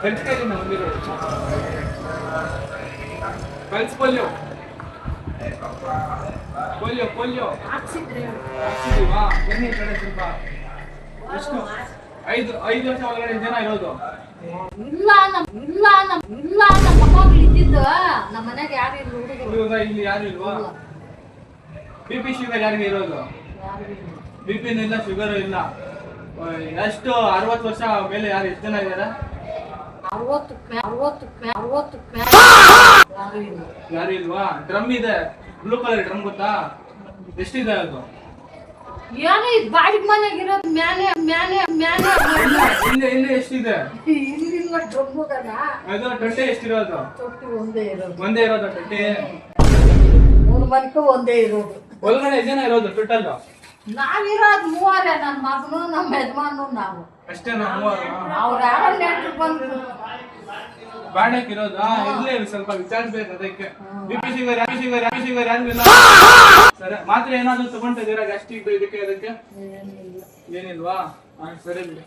ಕಲ್ಸ್ಕೊಳ್ಳಿ ಬಂದಿರೋದು ಕಲ್ಸ್ಕೊಲ್ಯೋ ಪೋಲಿಯೋ ಹಾಕ್ಸಿದೀವಾ ಬನ್ನಿ ಈ ಕಡೆ ಸ್ವಲ್ಪ ಎಷ್ಟು 5 ವರ್ಷ ಒಳಗಡೆ ಜನ ಇರೋದು ಇಲ್ಲ ನಮ್ಮ ಮೊಮ್ಮಗಳು ಇದ್ದಿದ್ದು ನಮ್ಮ ಮನೆಗೆ ಯಾರು ಇಲ್ಲ ಇವಾಗ ಇಲ್ಲಿ ಯಾರು ಇಲ್ವಾ BP ಶುಗರ್ ಯಾರಿಗೆ ಇರೋದು BP ಇಲ್ಲ ಶುಗರ್ ಇಲ್ಲ ಎಷ್ಟು 60 ವರ್ಷ ಮೇಲೆ ಯಾರು ಎಷ್ಟು ಜನ ಇದ್ದಾರೆ 60 ಯಾರು ಇಲ್ವಾ ಡ್ರಮ್ ಇದೆ ಬ್ಲೂ ಕಲರ್ ಡ್ರಮ್ ಗೊತ್ತಾ ಎಷ್ಟಿದೆ ಅದು ಏನೋ ಇದು ಬಾಡಿಗೆ ಮನೆಗೆ ಇರೋದು ಇಲ್ಲಿ ಎಷ್ಟಿದೆ ಇಲ್ಲಿಂದ ಡ್ರಮ್ ಅದು ಟೊಟ್ಟೆ ಎಷ್ಟಿರೋದು ಒಂದೇ ಇರೋದು ಟೊಟ್ಟೆ 3 ಮನೆಗೂ ಒಂದೇ ಇರೋದು ಒಳಗಡೆ ಎಷ್ಟು ಜನ ಇರೋದು ಟೋಟಲ್ ನಾವಿರೋದು 3 ನನ್ನ ಮಗನು ನಮ್ಮ ಯಜಮಾನು ನಾವು ಅಷ್ಟೇ ನಾವು ಅವ್ರು ಯಾರೋ ನೆಂಟ್ರು ಬಂದು ಬಾಡಕ್ಕೆ ಇರೋದಾ ಇಲ್ಲೇ ಸ್ವಲ್ಪ ವಿಚಾರಿಸ್ಬೇಕು ಅದಕ್ಕೆ BP ಶುಗರ್ ಯಾರಿಗಿಲ್ಲ ಸರಿ ಮಾತ್ರ ಏನಾದ್ರು ತಗೊಂಡಿದ್ದೀರಾ ಗ್ಯಾಸ್ಟ್ರಿಕ್ ಇದಕ್ಕೆ ಅದಕ್ಕೆ ಏನಿಲ್ವಾ ಸರಿ ಬಿಡಿ